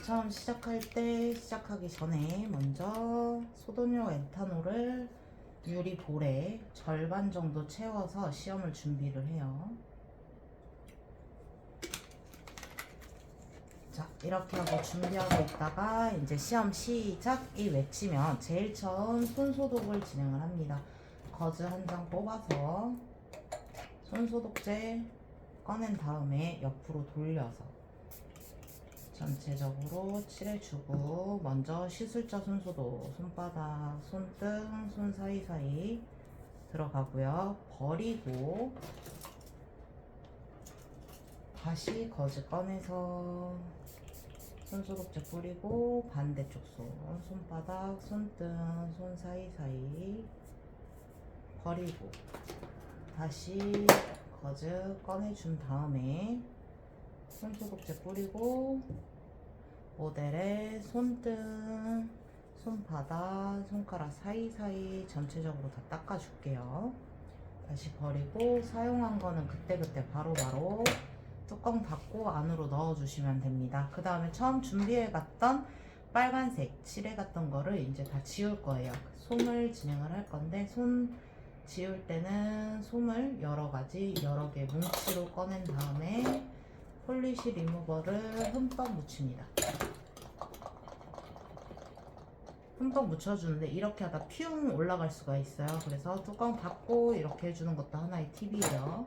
처음 시작할 때 시작하기 전에 먼저 소독용 에탄올을 유리볼에 절반 정도 채워서 시험을 준비를 해요. 자, 이렇게 하고 준비하고 있다가 이제 시험 시작이 외치면 제일 처음 손소독을 진행을 합니다. 거즈 한 장 뽑아서 손소독제 꺼낸 다음에 옆으로 돌려서 전체적으로 칠해주고, 먼저 시술자 손소독 손바닥, 손등, 손 사이사이 들어가고요. 버리고 다시 거즈 꺼내서 손소독제 뿌리고 반대쪽 손, 손바닥, 손등, 손 사이사이 버리고 다시 거즈 꺼내준 다음에 손소독제 뿌리고 모델의 손등, 손바닥, 손가락 사이사이 전체적으로 다 닦아줄게요. 다시 버리고 사용한 거는 그때그때 바로바로 뚜껑 닫고 안으로 넣어주시면 됩니다. 그 다음에 처음 준비해갔던 빨간색 칠해갔던 거를 이제 다 지울 거예요. 솜을 진행을 할 건데, 솜 지울 때는 솜을 여러 개 뭉치로 꺼낸 다음에 폴리시 리무버를 흠뻑 묻힙니다. 흠뻑 묻혀주는데 이렇게 하다 퓨 올라갈 수가 있어요. 그래서 뚜껑 닫고 이렇게 해주는 것도 하나의 팁이에요.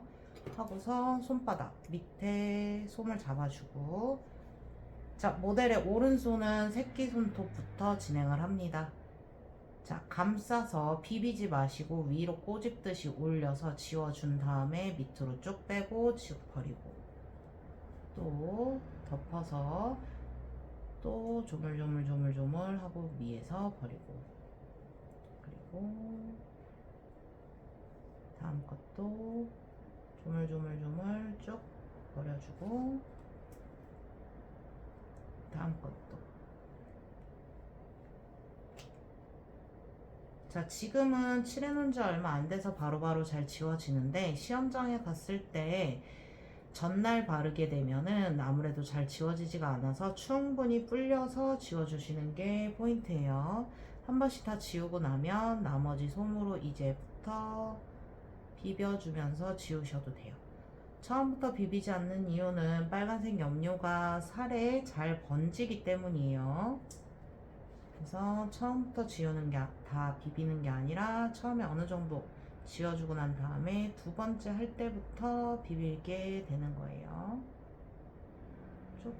하고서 손바닥 밑에 솜을 잡아주고, 자, 모델의 오른손은 새끼손톱부터 진행을 합니다. 자, 감싸서 비비지 마시고 위로 꼬집듯이 올려서 지워준 다음에 밑으로 쭉 빼고 버리고, 또 덮어서 또 조물조물 하고 위에서 버리고, 그리고 다음 것도 조물조물 쭉 버려주고, 다음 것도. 자, 지금은 칠해놓은 지 얼마 안 돼서 바로바로 잘 지워지는데, 시험장에 갔을 때 전날 바르게 되면은 아무래도 잘 지워지지가 않아서 충분히 불려서 지워주시는 게 포인트예요. 한 번씩 다 지우고 나면 나머지 솜으로 이제부터 비벼주면서 지우셔도 돼요. 처음부터 비비지 않는 이유는 빨간색 염료가 살에 잘 번지기 때문이에요. 그래서 처음부터 지우는 게 다 비비는 게 아니라 처음에 어느 정도 지워주고 난 다음에 두 번째 할 때부터 비비게 되는 거예요. 쭉.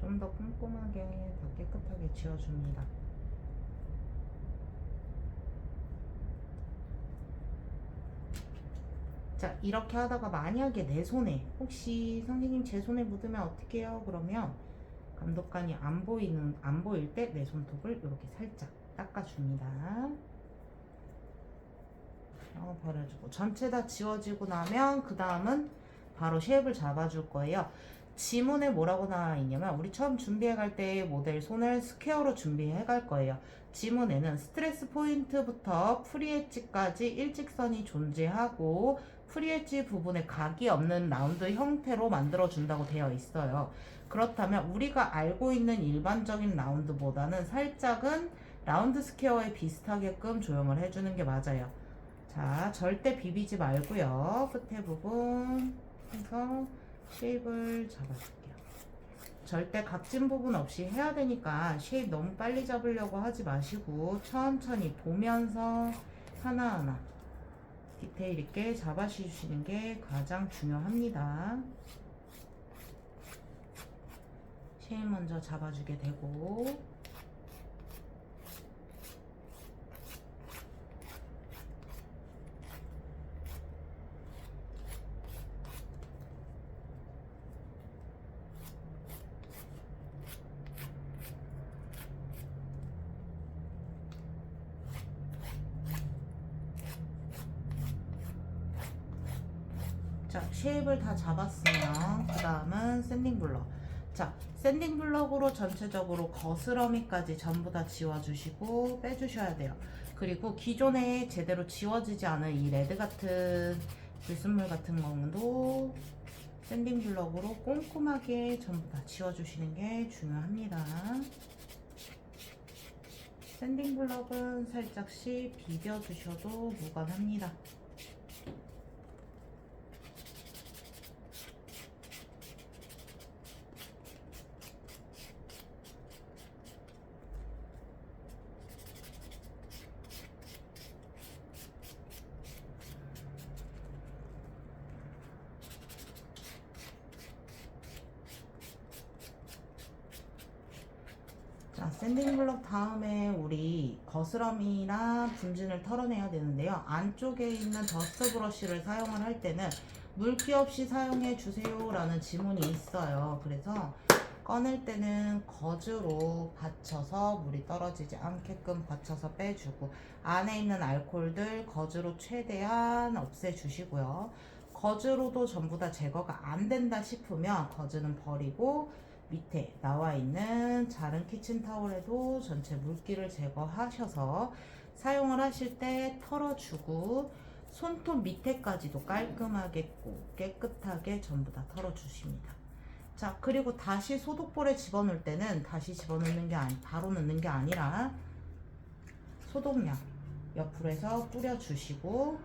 좀 더 꼼꼼하게 더 깨끗하게 지워줍니다. 자, 이렇게 하다가 만약에 내 손에 혹시 선생님 제 손에 묻으면 어떻게 해요? 그러면 감독관이 안 보일 때 내 손톱을 이렇게 살짝 닦아줍니다. 버려주고 전체 다 지워지고 나면 그 다음은 바로 쉐입을 잡아줄 거예요. 지문에 뭐라고 나와 있냐면, 우리 처음 준비해 갈 때 모델 손을 스퀘어로 준비해 갈 거예요. 지문에는 스트레스 포인트부터 프리엣지까지 일직선이 존재하고 프리엣지 부분에 각이 없는 라운드 형태로 만들어 준다고 되어 있어요. 그렇다면 우리가 알고 있는 일반적인 라운드보다는 살짝은 라운드 스퀘어에 비슷하게끔 조형을 해주는 게 맞아요. 자, 절대 비비지 말고요. 끝에 부분 해서 쉐입을 잡아줄게요. 절대 각진 부분 없이 해야 되니까 쉐입 너무 빨리 잡으려고 하지 마시고 천천히 보면서 하나하나 디테일 있게 잡아주시는 게 가장 중요합니다. 쉐입 먼저 잡아주게 되고, 자, 쉐입을 다 잡았으면 그 다음은 샌딩 블럭. 자, 샌딩 블럭으로 전체적으로 거스러미까지 전부 다 지워주시고 빼주셔야 돼요. 그리고 기존에 제대로 지워지지 않은 이 레드 같은 불순물 같은 것도 샌딩 블럭으로 꼼꼼하게 전부 다 지워주시는 게 중요합니다. 샌딩 블럭은 살짝씩 비벼주셔도 무관합니다. 자, 샌딩 블럭 다음에 우리 거스러미나 분진을 털어내야 되는데요. 안쪽에 있는 더스트 브러쉬를 사용을 할 때는 물기 없이 사용해 주세요 라는 지문이 있어요. 그래서 꺼낼 때는 거즈로 받쳐서 물이 떨어지지 않게끔 받쳐서 빼주고, 안에 있는 알코올들 거즈로 최대한 없애주시고요. 거즈로도 전부 다 제거가 안 된다 싶으면 거즈는 버리고 밑에 나와 있는 자른 키친타올에도 전체 물기를 제거하셔서 사용을 하실 때 털어주고, 손톱 밑에까지도 깔끔하게 깨끗하게 전부 다 털어주십니다. 자, 그리고 다시 소독볼에 집어넣을 때는 다시 집어넣는 게 바로 넣는 게 아니라 소독약 옆으로 해서 뿌려주시고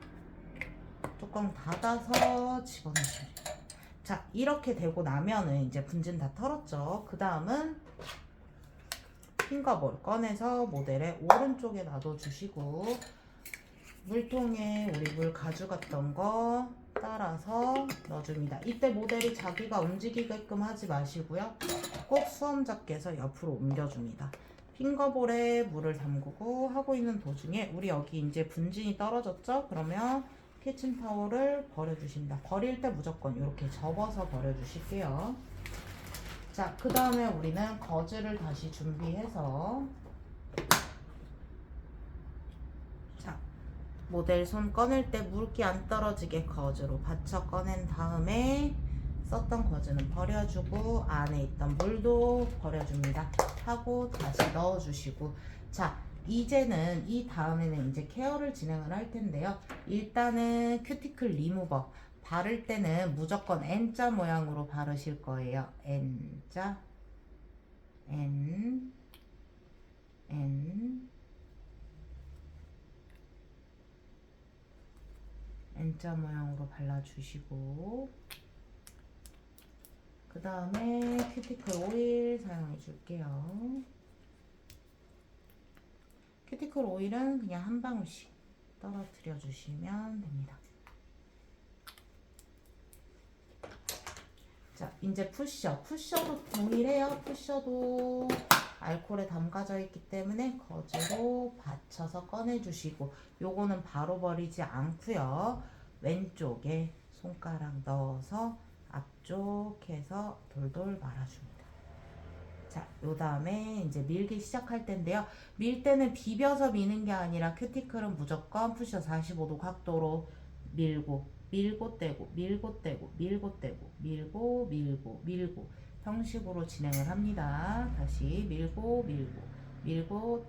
뚜껑 닫아서 집어넣으시면 돼요. 자, 이렇게 되고 나면은 이제 분진 다 털었죠. 그 다음은 핑거볼 꺼내서 모델의 오른쪽에 놔둬주시고, 물통에 우리 물 가져갔던 거 따라서 넣어줍니다. 이때 모델이 자기가 움직이게끔 하지 마시고요. 꼭 수험 잡개에서 옆으로 옮겨줍니다. 핑거볼에 물을 담그고 하고 있는 도중에 우리 여기 이제 분진이 떨어졌죠? 그러면 키친타올을 버려주십니다. 버릴 때 무조건 이렇게 접어서 버려주실게요. 자, 그 다음에 우리는 거즈를 다시 준비해서, 자, 모델 손 꺼낼 때 물기 안 떨어지게 거즈로 받쳐 꺼낸 다음에 썼던 거즈는 버려주고 안에 있던 물도 버려줍니다. 하고 다시 넣어주시고, 자, 이제는 이 다음에는 이제 케어를 진행을 할 텐데요. 일단은 큐티클 리무버 바를 때는 무조건 N자 모양으로 바르실 거예요. N자, N, N, N자 모양으로 발라주시고, 그 다음에 큐티클 오일 사용해 줄게요. 큐티클 오일은 그냥 한 방울씩 떨어뜨려 주시면 됩니다. 자, 이제 푸셔도 동일해요. 푸셔도 알코올에 담가져 있기 때문에 거즈로 받쳐서 꺼내 주시고, 요거는 바로 버리지 않고요. 왼쪽에 손가락 넣어서 앞쪽에서 돌돌 말아줍니다. 자, 요 다음에 이제 밀기 시작할 텐데요. 밀 때는 비벼서 미는 게 아니라 큐티클은 무조건 푸셔 45도 각도로 밀고 떼고 밀고 떼고 밀고 떼고 밀고 형식으로 진행을 합니다. 다시 밀고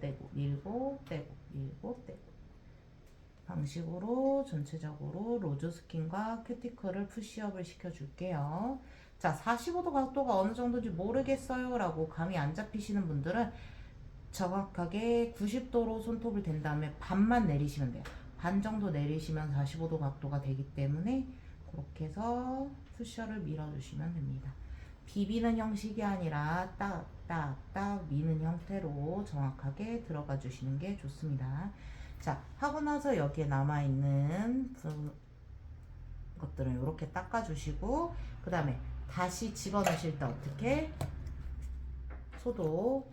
떼고 밀고 떼고 방식으로 전체적으로 로즈 스킨과 큐티클을 푸시업을 시켜줄게요. 자, 45도 각도가 어느 정도인지 모르겠어요 라고 감이 안 잡히시는 분들은 정확하게 90도로 손톱을 댄 다음에 반만 내리시면 돼요. 반 정도 내리시면 45도 각도가 되기 때문에 그렇게 해서 푸셔를 밀어주시면 됩니다. 비비는 형식이 아니라 딱딱딱 미는 형태로 정확하게 들어가 주시는 게 좋습니다. 자, 하고 나서 여기에 남아있는 것들은 이렇게 닦아주시고, 그 다음에 다시 집어넣으실 때 어떻게 소독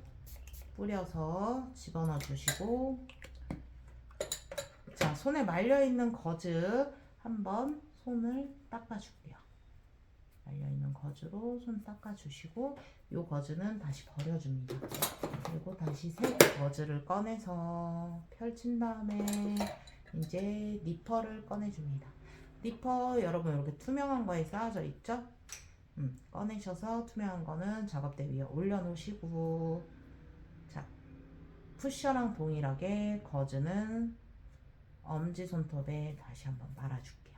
뿌려서 집어넣어 주시고, 자, 손에 말려있는 거즈 한번 손을 닦아줄게요. 말려있는 거즈로 손 닦아주시고, 요 거즈는 다시 버려줍니다. 그리고 다시 새 거즈를 꺼내서 펼친 다음에 이제 니퍼를 꺼내줍니다. 니퍼 여러분 이렇게 투명한 거에 쌓아져 있죠? 꺼내셔서 투명한 거는 작업대 위에 올려놓으시고, 자, 쿠션랑 동일하게 거즈는 엄지 손톱에 다시 한번 말아줄게요.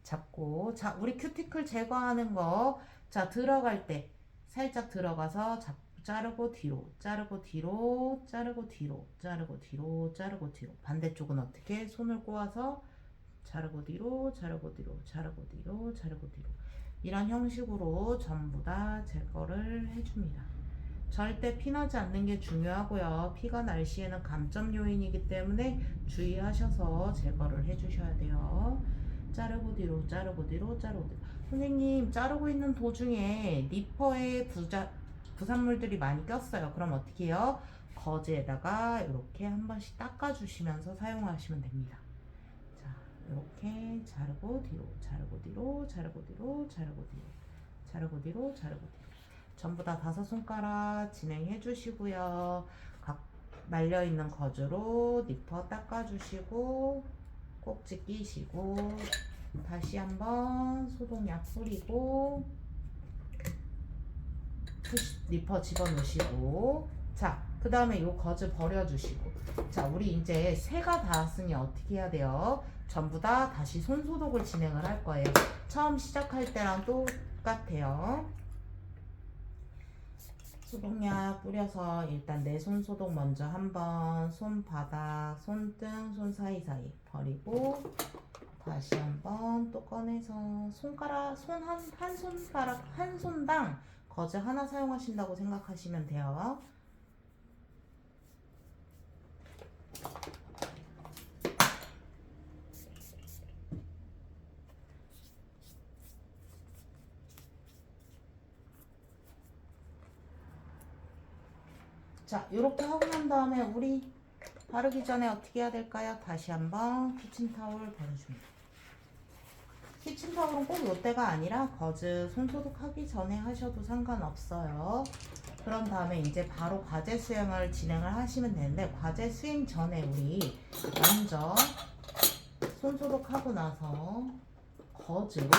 잡고, 자, 우리 큐티클 제거하는 거, 자, 들어갈 때 살짝 들어가서 자르고 뒤로, 자르고 뒤로, 자르고 뒤로, 자르고 뒤로, 자르고 뒤로. 반대쪽은 어떻게? 손을 꼬아서 자르고 뒤로, 자르고 뒤로, 자르고 뒤로, 자르고 뒤로. 이런 형식으로 전부 다 제거를 해줍니다. 절대 피나지 않는 게 중요하고요. 피가 날 시에는 감점 요인이기 때문에 주의하셔서 제거를 해주셔야 돼요. 자르고 뒤로, 자르고 뒤로, 자르고 뒤로. 선생님, 자르고 있는 도중에 니퍼에 부산물들이 많이 꼈어요. 그럼 어떻게 해요? 거즈에다가 이렇게 한 번씩 닦아주시면서 사용하시면 됩니다. 자, 이렇게 자르고 뒤로, 자르고 뒤로, 자르고 뒤로, 자르고 뒤로, 자르고 뒤로, 자르고 뒤로. 전부 다 5손가락 진행해 주시고요. 각 말려있는 거즈로 니퍼 닦아주시고 꼭지 끼시고 다시 한번 소독약 뿌리고 니퍼 집어넣으시고, 자, 그 다음에 요 거즈 버려주시고, 자, 우리 이제 새가 닿았으니 어떻게 해야 돼요? 전부 다 다시 손 소독을 진행을 할 거예요. 처음 시작할 때랑 똑같아요. 소독약 뿌려서 일단 내 손 소독 먼저 한번 손바닥, 손등, 손 사이사이 버리고 다시 한번 또 꺼내서 손가락, 한 손가락, 한 손당 거즈 하나 사용하신다고 생각하시면 돼요. 자, 이렇게 하고 난 다음에 우리 바르기 전에 어떻게 해야 될까요? 다시 한번 키친타올 버려줍니다. 키친타올은 꼭 이때가 아니라 거즈 손소독하기 전에 하셔도 상관없어요. 그런 다음에 이제 바로 과제 수행을 진행을 하시면 되는데, 과제 수행 전에 우리 먼저 손소독하고 나서 거즈로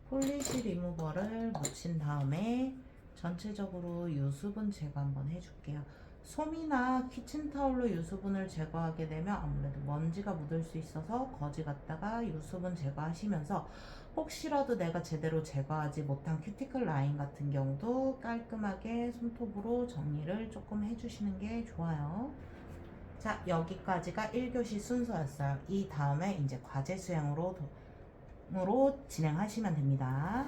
폴리시 리무버를 묻힌 다음에 전체적으로 유수분 제거 한번 해줄게요. 솜이나 키친타올로 유수분을 제거하게 되면 아무래도 먼지가 묻을 수 있어서 거즈 갖다가 유수분 제거하시면서 혹시라도 내가 제대로 제거하지 못한 큐티클 라인 같은 경우도 깔끔하게 손톱으로 정리를 조금 해주시는 게 좋아요. 자, 여기까지가 1교시 순서였어요. 이 다음에 이제 과제 수행으로 진행하시면 됩니다.